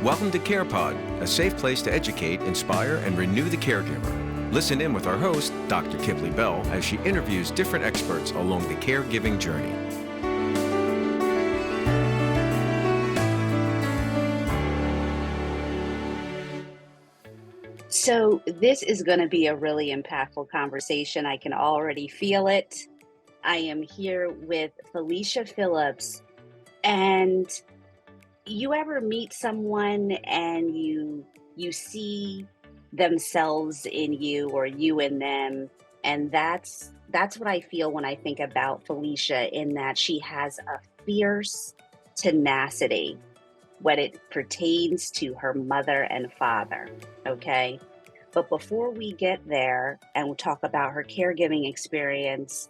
Welcome to Carepod, a safe place to educate, inspire, and renew the caregiver. Listen in with our host, Dr. Kipley Bell, as she interviews different experts along the caregiving journey. So this is going to be a really impactful conversation. I can already feel it. I am here with Felicia Phillips, and you ever meet someone and you see themselves in you or you in them, and that's what I feel when I think about Felicia, in that she has a fierce tenacity when it pertains to her mother and father, okay? But before we get there and we'll talk about her caregiving experience,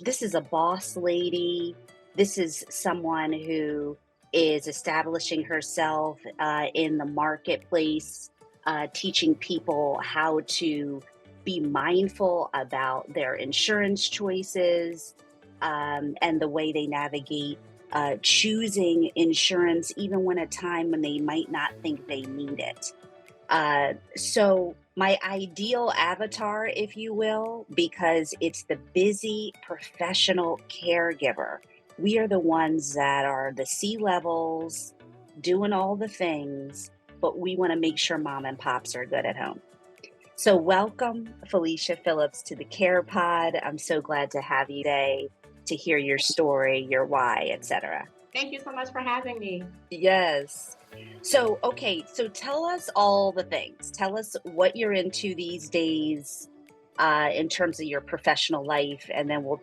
this is a boss lady. This is someone who is establishing herself in the marketplace, teaching people how to be mindful about their insurance choices and the way they navigate choosing insurance, even when a time when they might not think they need it. So my ideal avatar, if you will, because it's the busy professional caregiver. We are the ones that are the C-levels, doing all the things, but we want to make sure mom and pops are good at home. So welcome, Felicia Phillips, to the Carepod. I'm so glad to have you today to hear your story, your why, etc. Thank you so much for having me. Yes. So tell us all the things. Tell us what you're into these days in terms of your professional life, and then we'll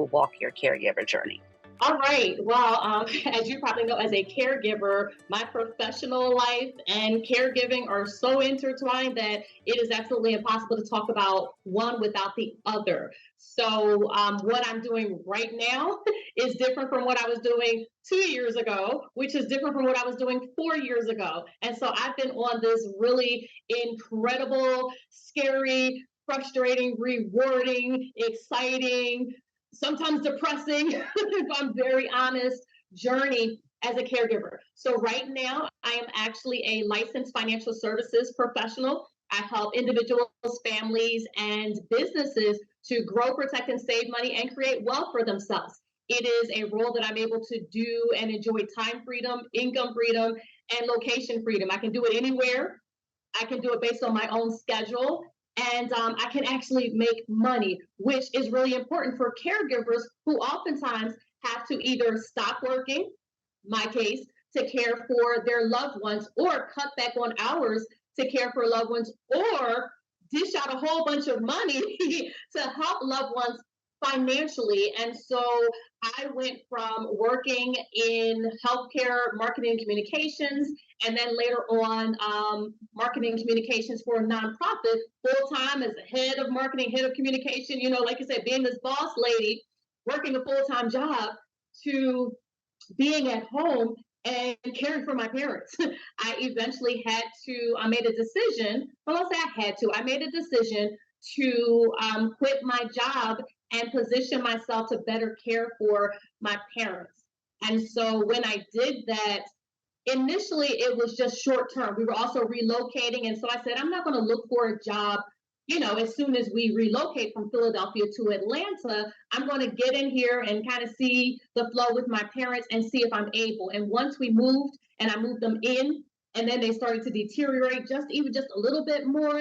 walk your caregiver journey. All right. Well, as you probably know, as a caregiver, my professional life and caregiving are so intertwined that it is absolutely impossible to talk about one without the other. So what I'm doing right now is different from what I was doing 2 years ago, which is different from what I was doing 4 years ago. And so I've been on this really incredible, scary, frustrating, rewarding, exciting, sometimes depressing, if I'm very honest, journey as a caregiver. So right now, I am actually a licensed financial services professional. I help individuals, families, and businesses to grow, protect, and save money and create wealth for themselves. It is a role that I'm able to do and enjoy time freedom, income freedom, and location freedom. I can do it anywhere. I can do it based on my own schedule. And I can actually make money, which is really important for caregivers who oftentimes have to either stop working, my case, to care for their loved ones, or cut back on hours to care for loved ones, or dish out a whole bunch of money to help loved ones financially. And so I went from working in healthcare, marketing and communications, and then later on marketing and communications for a nonprofit, full-time as a head of marketing, head of communication, like I said, being this boss lady, working a full-time job, to being at home and caring for my parents. I eventually I made a decision to quit my job and position myself to better care for my parents. And so when I did that, initially it was just short term. We were also relocating. And so I said, I'm not going to look for a job, as soon as we relocate from Philadelphia to Atlanta. I'm going to get in here and kind of see the flow with my parents and see if I'm able. And once we moved and I moved them in, and then they started to deteriorate just a little bit more,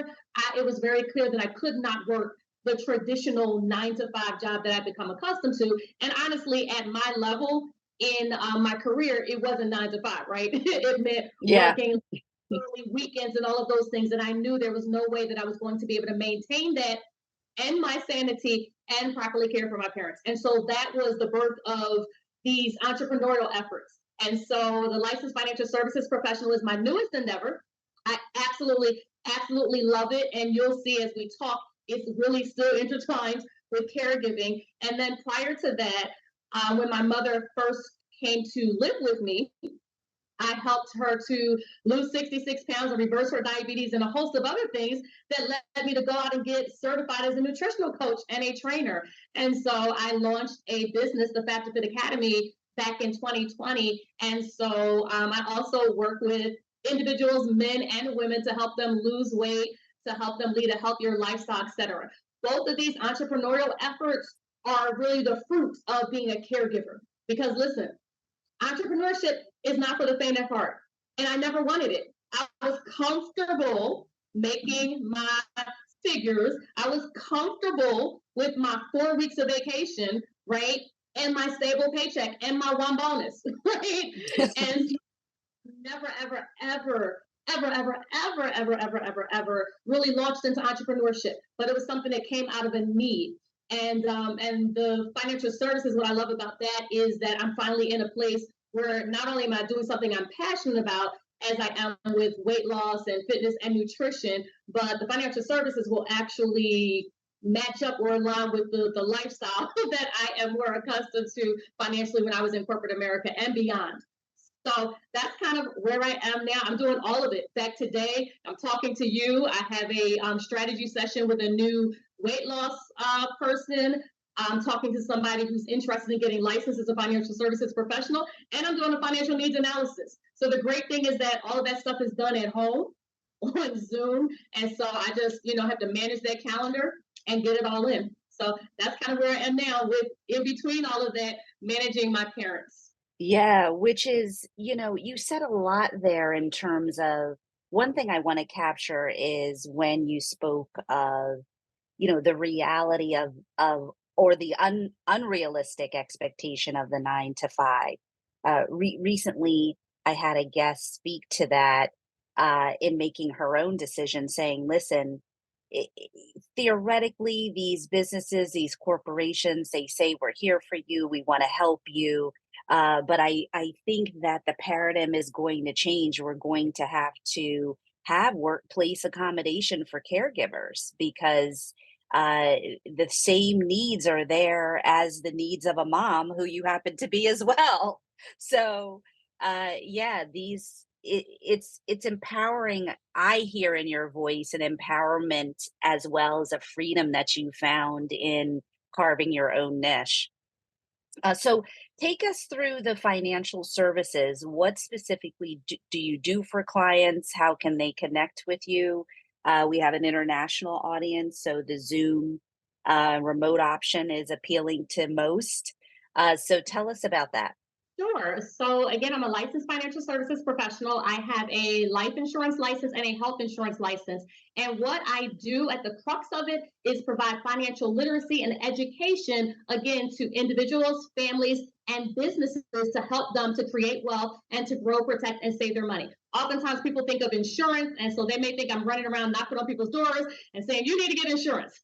it was very clear that I could not work the traditional 9-to-5 job that I've become accustomed to. And honestly, at my level in my career, it wasn't 9-to-5, right? It meant working early weekends and all of those things. And I knew there was no way that I was going to be able to maintain that and my sanity and properly care for my parents. And so that was the birth of these entrepreneurial efforts. And so the licensed financial services professional is my newest endeavor. I absolutely love it. And you'll see as we talk, it's really still intertwined with caregiving. And then prior to that, when my mother first came to live with me, I helped her to lose 66 pounds and reverse her diabetes and a host of other things that led me to go out and get certified as a nutritional coach and a trainer. And so I launched a business, the Fat to Fit Academy, back in 2020. And so I also work with individuals, men and women, to help them lose weight, to help them lead a healthier lifestyle, etc. Both of these entrepreneurial efforts are really the fruits of being a caregiver. Because listen, entrepreneurship is not for the faint of heart. And I never wanted it. I was comfortable making my figures. I was comfortable with my 4 weeks of vacation, right? And my stable paycheck and my one bonus, right? And never, ever, ever, ever, ever, ever, ever, ever, ever, ever really launched into entrepreneurship. But it was something that came out of a need. And the financial services, what I love about that is that I'm finally in a place where not only am I doing something I'm passionate about, as I am with weight loss and fitness and nutrition, but the financial services will actually match up or align with the lifestyle that I am more accustomed to financially when I was in corporate America and beyond. So that's kind of where I am now. I'm doing all of it. In fact, today I'm talking to you. I have a strategy session with a new weight loss person. I'm talking to somebody who's interested in getting licensed as a financial services professional, and I'm doing a financial needs analysis. So the great thing is that all of that stuff is done at home on Zoom, and so I just have to manage that calendar and get it all in. So that's kind of where I am now, with in between all of that, managing my parents. Yeah, which is, you said a lot there in terms of one thing I want to capture is when you spoke of, the reality of or the unrealistic expectation of the 9 to 5. Recently, I had a guest speak to that in making her own decision, saying, listen, theoretically, these businesses, these corporations, they say, we're here for you, we want to help you. But I think that the paradigm is going to change. We're going to have workplace accommodation for caregivers because the same needs are there as the needs of a mom who you happen to be as well. So, yeah, it's empowering. I hear in your voice an empowerment as well as a freedom that you found in carving your own niche. So take us through the financial services. What specifically do you do for clients? How can they connect with you? We have an international audience, so the Zoom remote option is appealing to most. So tell us about that. Sure. So again, I'm a licensed financial services professional. I have a life insurance license and a health insurance license. And what I do at the crux of it is provide financial literacy and education, again, to individuals, families, and businesses to help them to create wealth and to grow, protect, and save their money. Oftentimes people think of insurance, and so they may think I'm running around knocking on people's doors and saying, you need to get insurance.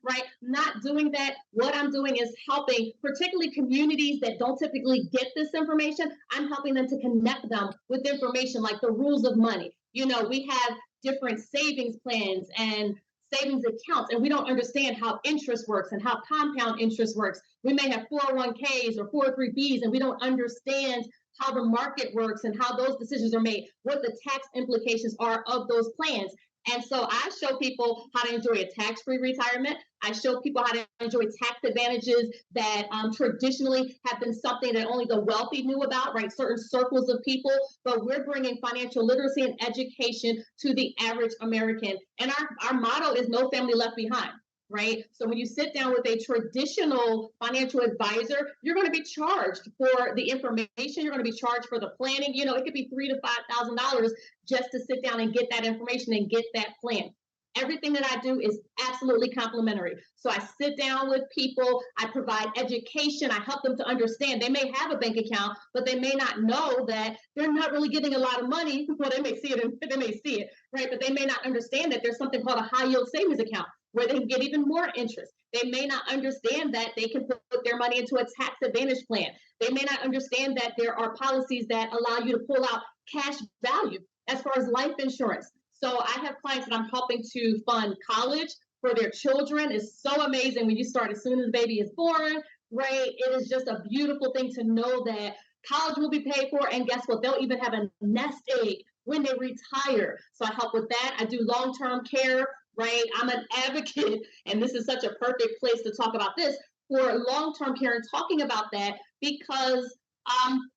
Right? Not doing that. What I'm doing is helping, particularly communities that don't typically get this information. I'm helping them to connect them with information like the rules of money. We have different savings plans and savings accounts, and we don't understand how interest works and how compound interest works. We may have 401ks or 403bs, and we don't understand how the market works and how those decisions are made, what the tax implications are of those plans. And so I show people how to enjoy a tax-free retirement. I show people how to enjoy tax advantages that traditionally have been something that only the wealthy knew about, right? Certain circles of people, but we're bringing financial literacy and education to the average American. And our motto is no family left behind. Right? So when you sit down with a traditional financial advisor, you're going to be charged for the information. You're going to be charged for the planning. It could be $3,000 to $5,000 just to sit down and get that information and get that plan. Everything that I do is absolutely complimentary. So I sit down with people, I provide education, I help them to understand. They may have a bank account, but they may not know that they're not really getting a lot of money. Well, they may see it, right? But they may not understand that there's something called a high yield savings account where they can get even more interest. They may not understand that they can put their money into a tax advantage plan. They may not understand that there are policies that allow you to pull out cash value as far as life insurance. So I have clients that I'm helping to fund college for their children. It's so amazing when you start as soon as the baby is born, right? It is just a beautiful thing to know that college will be paid for. And guess what? They'll even have a nest egg when they retire. So I help with that. I do long-term care, right? I'm an advocate, and this is such a perfect place to talk about this, for long-term care and talking about that because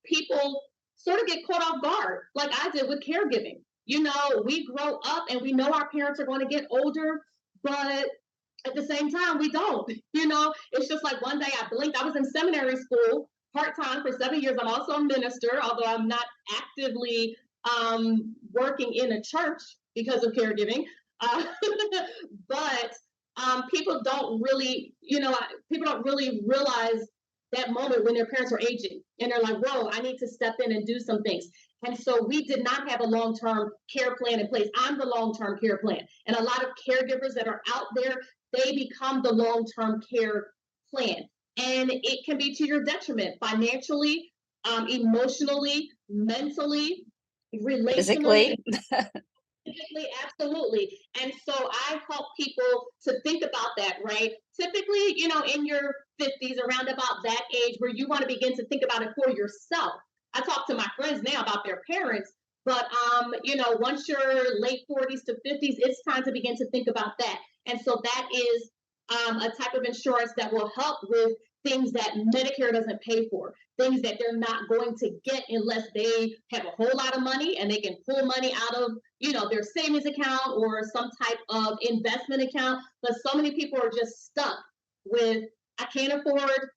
people sort of get caught off guard, like I did with caregiving. We grow up and we know our parents are going to get older, but at the same time, we don't. It's just like one day I blinked. I was in seminary school part-time for 7 years. I'm also a minister, although I'm not actively working in a church because of caregiving. Uh, but people don't really, people don't really realize that moment when their parents are aging and they're like, whoa, I need to step in and do some things. And so we did not have a long-term care plan in place. I'm the long-term care plan. And a lot of caregivers that are out there, they become the long-term care plan. And it can be to your detriment financially, emotionally, mentally, Physically. relationally. Absolutely. And so I help people to think about that, right? Typically, in your 50s, around about that age where you want to begin to think about it for yourself. I talk to my friends now about their parents, but once you're late 40s to 50s, it's time to begin to think about that. And so that is a type of insurance that will help with things that Medicare doesn't pay for, things that they're not going to get unless they have a whole lot of money and they can pull money out of their savings account or some type of investment account. But so many people are just stuck with, I can't afford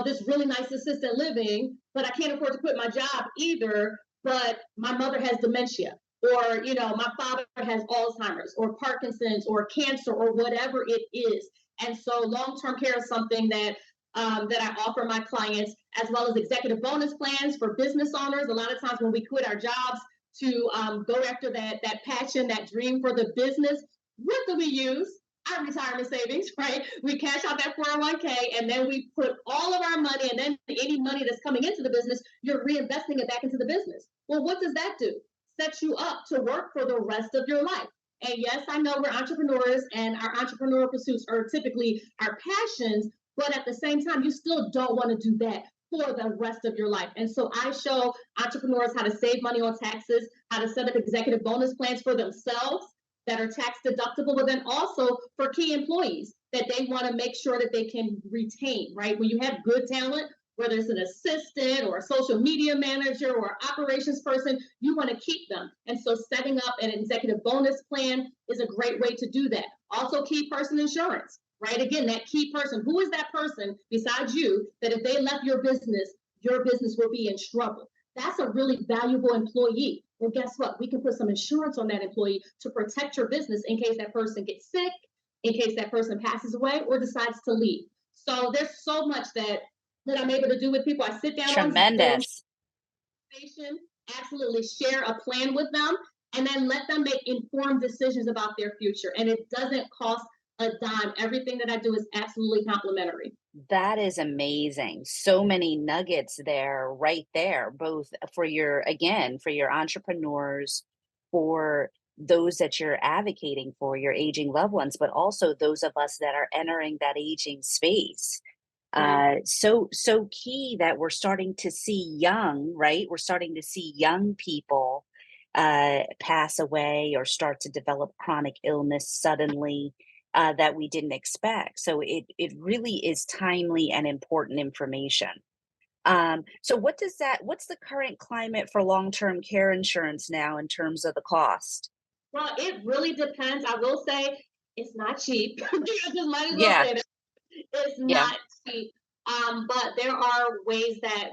this really nice assisted living, but I can't afford to quit my job either. But my mother has dementia, or my father has Alzheimer's or Parkinson's or cancer or whatever it is. And so long-term care is something that I offer my clients, as well as executive bonus plans for business owners. A lot of times when we quit our jobs to go after that passion, that dream for the business, what do we use? Our retirement savings, right? We cash out that 401k and then we put all of our money, and then any money that's coming into the business, you're reinvesting it back into the business. Well, what does that do? Sets you up to work for the rest of your life. And yes, I know we're entrepreneurs and our entrepreneurial pursuits are typically our passions, but at the same time, you still don't want to do that for the rest of your life. And so I show entrepreneurs how to save money on taxes, how to set up executive bonus plans for themselves that are tax deductible, but then also for key employees that they want to make sure that they can retain, right? When you have good talent, whether it's an assistant or a social media manager or operations person, you want to keep them. And so setting up an executive bonus plan is a great way to do that. Also, key person insurance, right? Again, that key person, who is that person besides you that if they left your business will be in trouble? That's a really valuable employee. Well, guess what? We can put some insurance on that employee to protect your business in case that person gets sick, in case that person passes away or decides to leave. So there's so much that I'm able to do with people. I sit down Tremendous. on station, absolutely share a plan with them, and then let them make informed decisions about their future. And it doesn't cost a dime. Everything that I do is absolutely complimentary. That is amazing. So many nuggets there, right there, both for for your entrepreneurs, for those that you're advocating for, your aging loved ones, but also those of us that are entering that aging space. Right. So key that we're starting to see young, right? We're starting to see young people pass away or start to develop chronic illness suddenly that we didn't expect. So it really is timely and important information. So what's the current climate for long-term care insurance now in terms of the cost? Well, it really depends. I will say it's not cheap. I just might as well Yeah, say that it's yeah. not cheap. But there are ways that,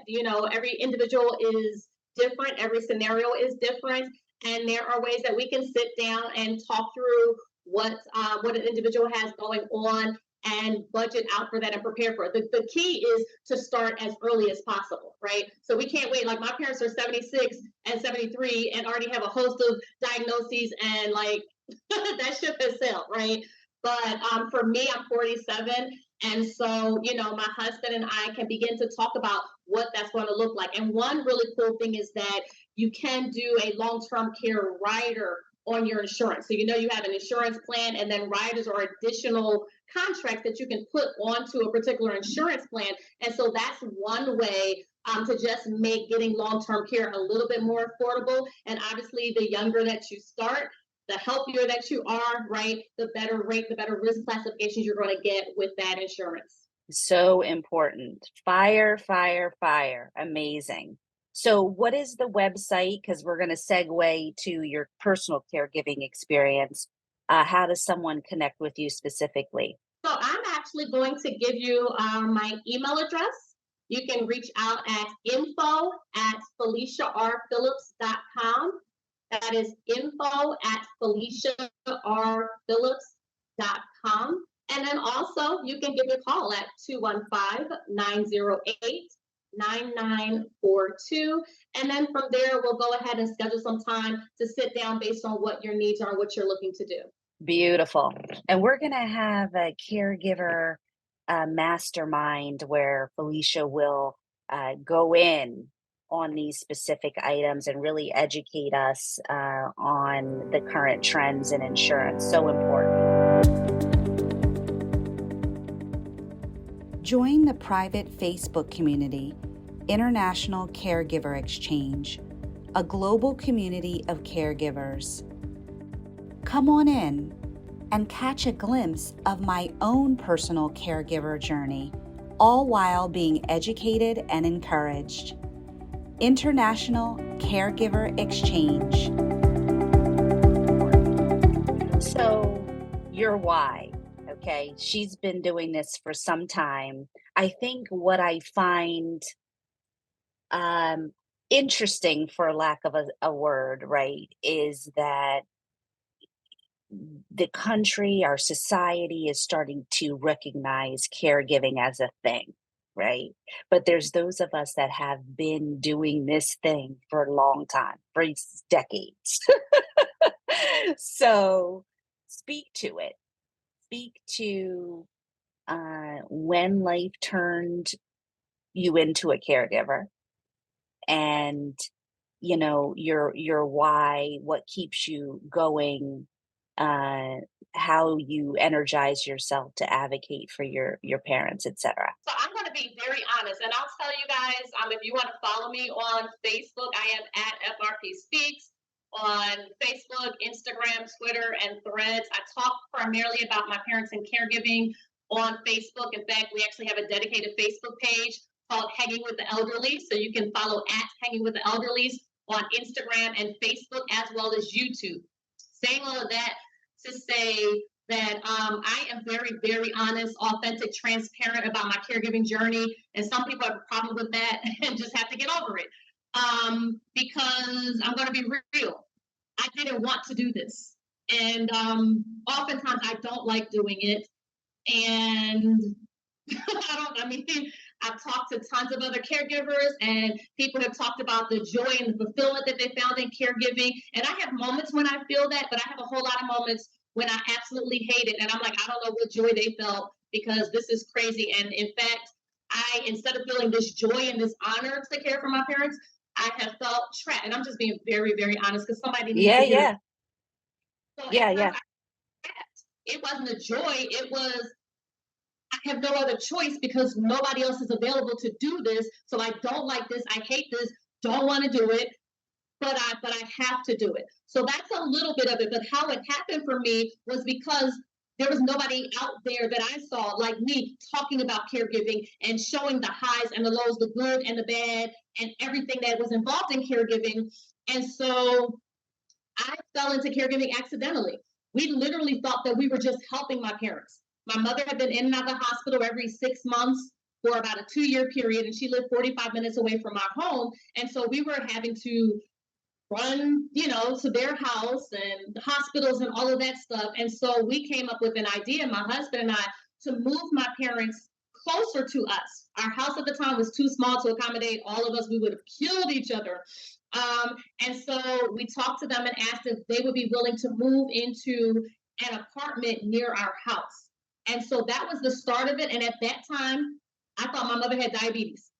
every individual is different, every scenario is different, and there are ways that we can sit down and talk through what an individual has going on and budget out for that and prepare for it. The key is to start as early as possible, right? So we can't wait. Like my parents are 76 and 73 and already have a host of diagnoses, and like that ship has sailed, right? But for me, I'm 47. And so, my husband and I can begin to talk about what that's going to look like. And one really cool thing is that you can do a long-term care rider on your insurance. So, you have an insurance plan, and then riders are additional contracts that you can put onto a particular insurance plan. And so that's one way to just make getting long-term care a little bit more affordable. And obviously, the younger that you start, the healthier that you are, right, the better rate, the better risk classifications you're going to get with that insurance. So important. Fire, fire, fire. Amazing. So, what is the website? Because we're going to segue to your personal caregiving experience. How does someone connect with you specifically? So I'm actually going to give you my email address. You can reach out at info@FeliciaRPhillips.com. That is info@FeliciaRPhillips.com. And then also you can give me a call at 215-908-9942. And then from there, we'll go ahead and schedule some time to sit down based on what your needs are and what you're looking to do. Beautiful. And we're going to have a caregiver mastermind where Felicia will go in on these specific items and really educate us on the current trends in insurance. So important. Join the private Facebook community, International Caregiver Exchange, a global community of caregivers. Come on in and catch a glimpse of my own personal caregiver journey, all while being educated and encouraged. International Caregiver Exchange. So, your why, okay? She's been doing this for some time. I think what I find interesting, for lack of a word, right, is that the country, our society is starting to recognize caregiving as a thing, right? But there's those of us that have been doing this thing for a long time, for decades. So speak to it. Speak to when life turned you into a caregiver, and your why, what keeps you going, uh, how you energize yourself to advocate for your parents, etc. So I'm going to be very honest, and I'll tell you guys, if you want to follow me on Facebook, I am at FRP Speaks on Facebook, Instagram, Twitter, and Threads. I talk primarily about my parents and caregiving on Facebook. In fact, we actually have a dedicated Facebook page called Hanging with the Elderly, so you can follow at Hanging with the Elderly on Instagram and Facebook, as well as YouTube. Saying all of that to say that I am very, very honest, authentic, transparent about my caregiving journey. And some people have a problem with that and just have to get over it. Because I'm going to be real. I didn't want to do this. And oftentimes I don't like doing it. And I've talked to tons of other caregivers, and people have talked about the joy and the fulfillment that they found in caregiving. And I have moments when I feel that, but I have a whole lot of moments when I absolutely hate it. And I'm like, I don't know what joy they felt, because this is crazy. And in fact, instead of feeling this joy and this honor to care for my parents, I have felt trapped. And I'm just being very, very honest, because somebody needs to hear it. So Yeah. It wasn't a joy. It was, I have no other choice because nobody else is available to do this. So I don't like this. I hate this. Don't want to do it. But I have to do it. So that's a little bit of it. But how it happened for me was because there was nobody out there that I saw like me talking about caregiving and showing the highs and the lows, the good and the bad, and everything that was involved in caregiving. And so I fell into caregiving accidentally. We literally thought that we were just helping my parents. My mother had been in and out of the hospital every 6 months for about a 2-year period, and she lived 45 minutes away from our home. And so we were having to run, to their house and the hospitals and all of that stuff. And so we came up with an idea, my husband and I, to move my parents closer to us. Our house at the time was too small to accommodate all of us. We would have killed each other. And so we talked to them and asked if they would be willing to move into an apartment near our house. And so that was the start of it. And at that time, I thought my mother had diabetes.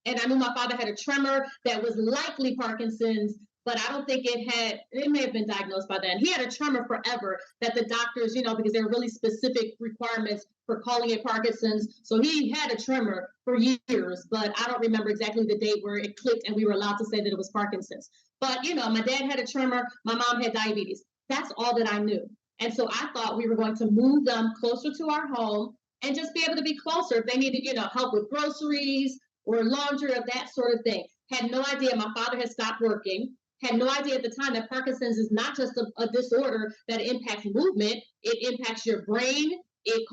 And I knew my father had a tremor that was likely Parkinson's, but I don't think it may have been diagnosed by then. He had a tremor forever that the doctors, because there are really specific requirements for calling it Parkinson's. So he had a tremor for years, but I don't remember exactly the date where it clicked and we were allowed to say that it was Parkinson's. But, my dad had a tremor. My mom had diabetes. That's all that I knew. And so I thought we were going to move them closer to our home and just be able to be closer if they needed, help with groceries or laundry or that sort of thing. Had no idea my father had stopped working. Had no idea at the time that Parkinson's is not just a disorder that impacts movement. It impacts your brain. It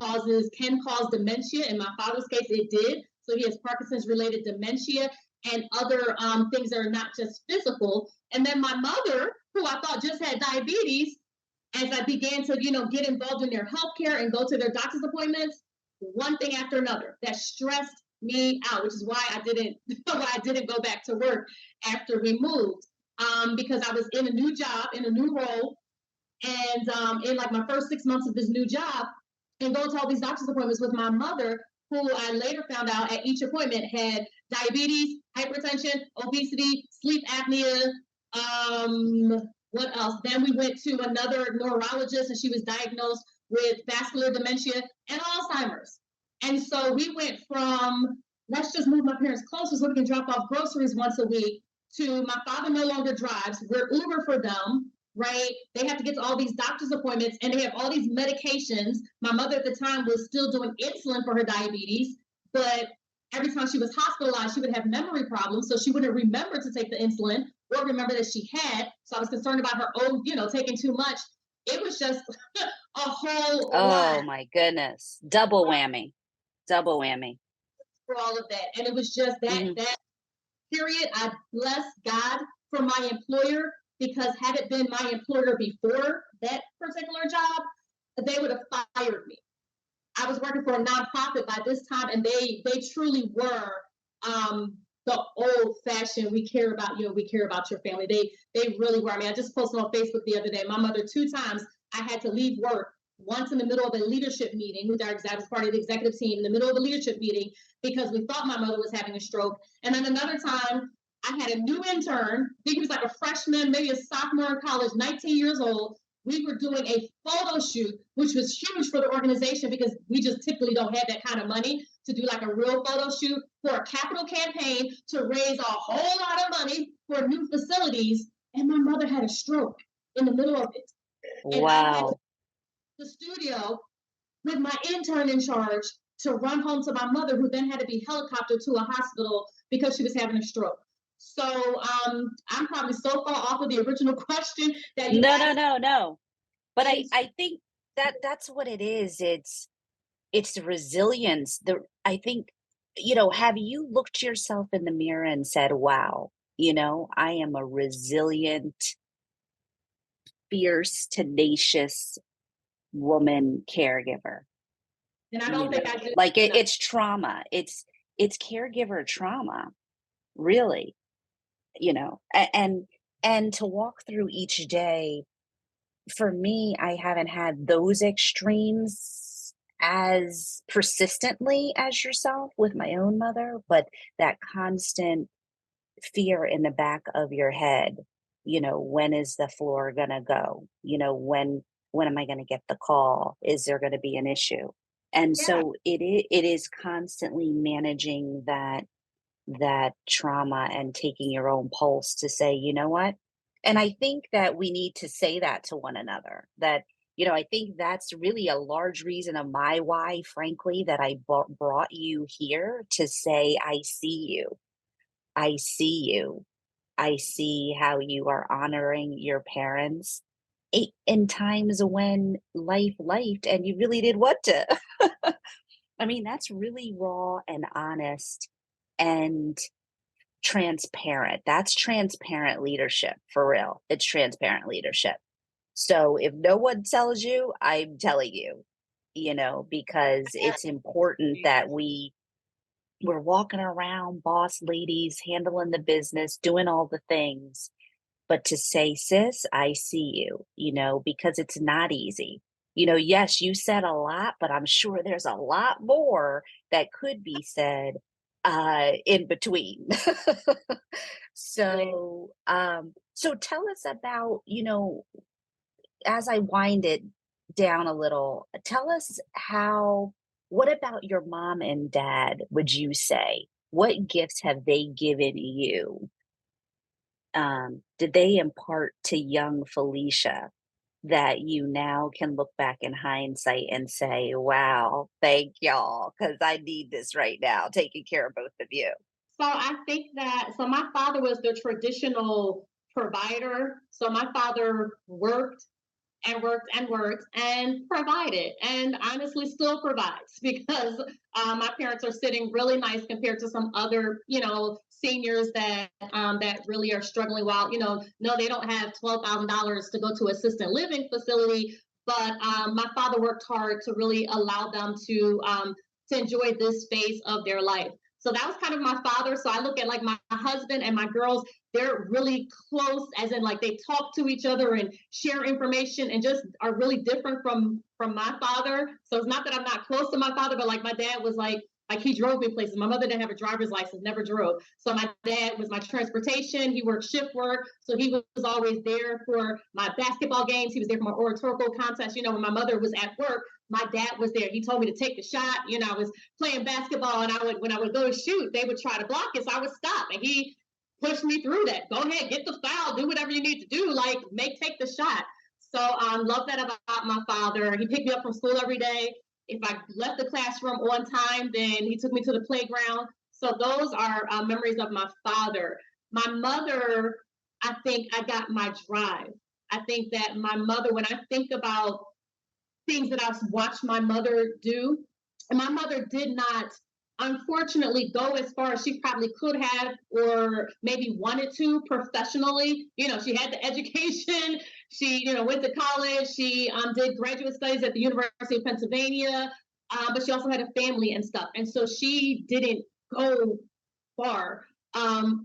can cause dementia. In my father's case, it did. So he has Parkinson's related dementia and other things that are not just physical. And then my mother, who I thought just had diabetes, as I began to, get involved in their healthcare and go to their doctor's appointments, one thing after another that stressed me out, which is why I didn't go back to work after we moved, because I was in a new job, in a new role, and in like my first 6 months of this new job, and going to all these doctor's appointments with my mother, who I later found out at each appointment had diabetes, hypertension, obesity, sleep apnea. What else? Then we went to another neurologist, and she was diagnosed with vascular dementia and Alzheimer's. And so we went from, let's just move my parents closer so we can drop off groceries once a week, to my father no longer drives. We're Uber for them, right? They have to get to all these doctor's appointments, and they have all these medications. My mother at the time was still doing insulin for her diabetes, but every time she was hospitalized, she would have memory problems, so she wouldn't remember to take the insulin or remember that she had. So I was concerned about her own, taking too much. It was just a whole lot. Oh my goodness. Double whammy. Double whammy. For all of that. And it was just that period. I bless God for my employer, because had it been my employer before that particular job, they would have fired me. I was working for a nonprofit by this time, and they truly were the old-fashioned, we care about you, we care about your family. They really were. I mean, I just posted on Facebook the other day, my mother, 2 times I had to leave work, once in the middle of a leadership meeting with I was part of the executive team, in the middle of a leadership meeting, because we thought my mother was having a stroke. And then another time I had a new intern, I think he was like a freshman, maybe a sophomore in college, 19 years old. We were doing a photo shoot, which was huge for the organization, because we just typically don't have that kind of money to do like a real photo shoot for a capital campaign to raise a whole lot of money for new facilities. And my mother had a stroke in the middle of it. And wow. I went to the studio with my intern in charge to run home to my mother, who then had to be helicoptered to a hospital because she was having a stroke. So I'm probably so far off of the original question that you asked. No. But I think that's what it is. It's the resilience. I think, have you looked yourself in the mirror and said, wow, I am a resilient, fierce, tenacious woman caregiver. And I don't think I did. Like it's trauma. It's caregiver trauma, really, and to walk through each day. For me, I haven't had those extremes as persistently as yourself with my own mother, but that constant fear in the back of your head, when is the floor gonna go? When am I gonna get the call? Is there gonna be an issue? And so it is constantly managing that trauma and taking your own pulse to say, you know what? And I think that we need to say that to one another, that, I think that's really a large reason of my why, frankly, that I brought you here to say, I see you. I see you. I see how you are honoring your parents in times when life lifed and you really did what to. I mean, that's really raw and honest and transparent. That's transparent leadership, for real. It's transparent leadership. So if no one tells you, I'm telling you, because it's important that we're walking around boss ladies, handling the business, doing all the things. But to say, sis, I see you, because it's not easy. Yes, you said a lot, but I'm sure there's a lot more that could be said in between. So tell us about, as I wind it down a little, tell us what about your mom and dad, would you say? What gifts have they given you? Did they impart to young Felicia that you now can look back in hindsight and say, wow, thank y'all, because I need this right now, taking care of both of you? So I think that, so my father was the traditional provider. So my father worked and worked and worked and provided, and honestly still provides, because my parents are sitting really nice compared to some other, seniors that really are struggling. While no, they don't have $12,000 to go to assisted living facility, but my father worked hard to really allow them to enjoy this phase of their life. So that was kind of my father. So I look at like my husband and my girls, they're really close, as in like they talk to each other and share information and just are really different from my father. So it's not that I'm not close to my father, but like my dad was like he drove me places. My mother didn't have a driver's license, never drove. So my dad was my transportation. He worked shift work. So he was always there for my basketball games. He was there for my oratorical contest. When my mother was at work, my dad was there. He told me to take the shot. I was playing basketball, and when I would go to shoot, they would try to block it. So I would stop, and he pushed me through that. Go ahead, get the foul, do whatever you need to do, like take the shot. So love that about my father. He picked me up from school every day. If I left the classroom on time, then he took me to the playground. So those are memories of my father. My mother, I think I got my drive. I think that my mother, when I think about things that I've watched my mother do, and my mother did not, unfortunately, go as far as she probably could have or maybe wanted to professionally. She had the education. She, went to college. She did graduate studies at the University of Pennsylvania, but she also had a family and stuff. And so she didn't go far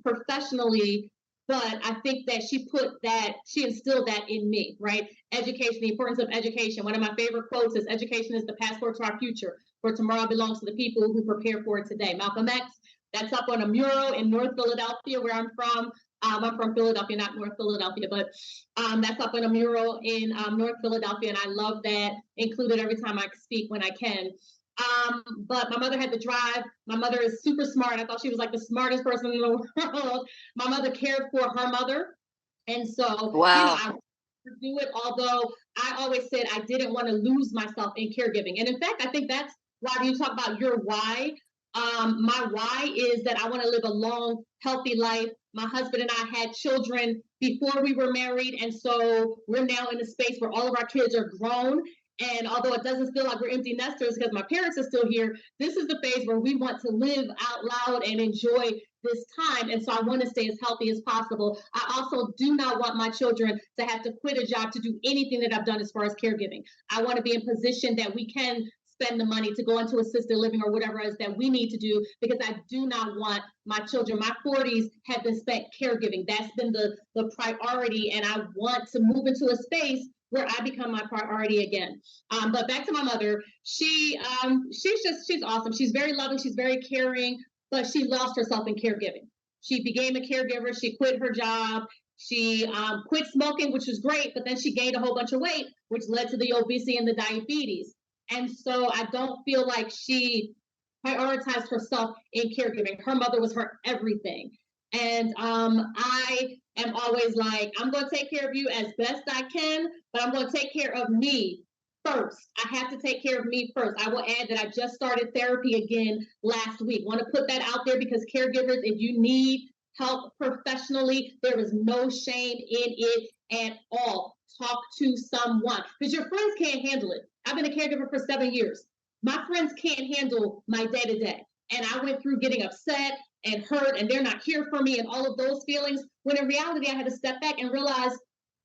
professionally, but I think that she instilled that in me, right? Education, the importance of education. One of my favorite quotes is, "Education is the passport to our future, for tomorrow belongs to the people who prepare for it today." Malcolm X. That's up on a mural in North Philadelphia, where I'm from. I'm from Philadelphia, not North Philadelphia, but that's up on a mural in North Philadelphia, and I love that, included every time I speak when I can. But my mother had the drive. My mother is super smart. I thought she was like the smartest person in the world. My mother cared for her mother. And so, Wow. I do it, although I always said I didn't want to lose myself in caregiving. And in fact, I think that's why you talk about your why. My why is that I want to live a long, healthy life. My husband and I had children before we were married. And so we're now in a space where all of our kids are grown. And although it doesn't feel like we're empty nesters because my parents are still here, this is the phase where we want to live out loud and enjoy this time. And so I want to stay as healthy as possible. I also do not want my children to have to quit a job to do anything that I've done as far as caregiving. I want to be in position that we can spend the money to go into assisted living or whatever it is that we need to do, because I do not want my children, my 40s have been spent caregiving. That's been the priority. And I want to move into a space where I become my priority again. But back to my mother, she's awesome. She's very loving. She's very caring, but she lost herself in caregiving. She became a caregiver. She quit her job. She quit smoking, which was great, but then she gained a whole bunch of weight, which led to the obesity and the diabetes. And so I don't feel like she prioritized herself in caregiving. Her mother was her everything. And I am always like, I'm going to take care of you as best I can, but I'm going to take care of me first. I have to take care of me first. I will add that I just started therapy again last week. Want to put that out there, because caregivers, if you need help professionally, there is no shame in it at all. Talk to someone, because your friends can't handle it. I've been a caregiver for 7 years. My friends can't handle my day-to-day. And I went through getting upset and hurt, and they're not here for me, and all of those feelings, when in reality I had to step back and realize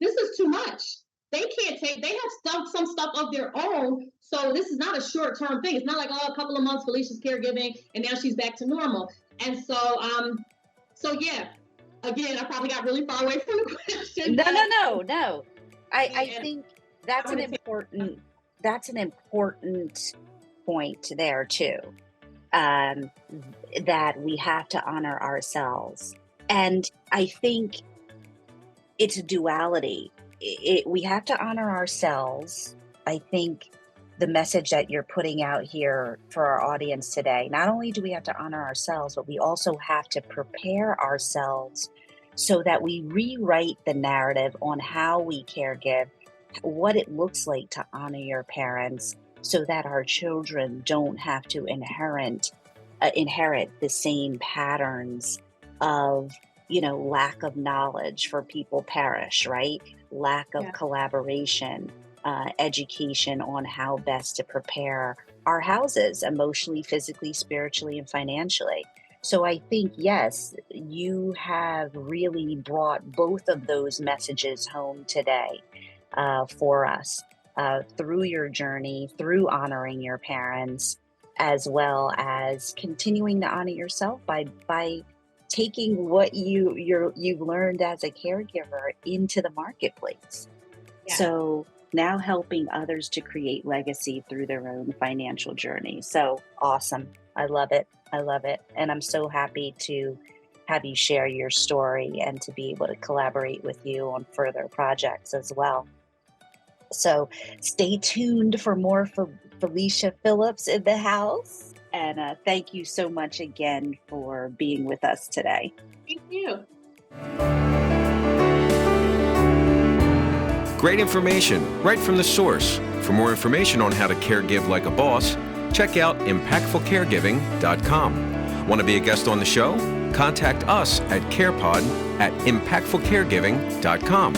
this is too much. They have some stuff of their own, so this is not a short-term thing. It's not like, oh, a couple of months Felicia's caregiving and now she's back to normal. And so yeah, again, I probably got really far away from the question. No. I think that's an important point there too. That we have to honor ourselves. And I think it's a duality. We have to honor ourselves. I think the message that you're putting out here for our audience today, not only do we have to honor ourselves, but we also have to prepare ourselves so that we rewrite the narrative on how we caregive, what it looks like to honor your parents so that our children don't have to inherit the same patterns of, lack of knowledge for people perish, right? Lack of Yeah. collaboration, education on how best to prepare our houses emotionally, physically, spiritually, and financially. So I think, yes, you have really brought both of those messages home today for us through your journey, through honoring your parents, as well as continuing to honor yourself by taking what you've learned as a caregiver into the marketplace. Yeah. So now helping others to create legacy through their own financial journey. So awesome. I love it. I love it. And I'm so happy to have you share your story and to be able to collaborate with you on further projects as well. So stay tuned for more Felicia Phillips in the house. And thank you so much again for being with us today. Thank you. Great information right from the source. For more information on how to caregive like a boss, check out impactfulcaregiving.com. Want to be a guest on the show? Contact us at Carepod at impactfulcaregiving.com.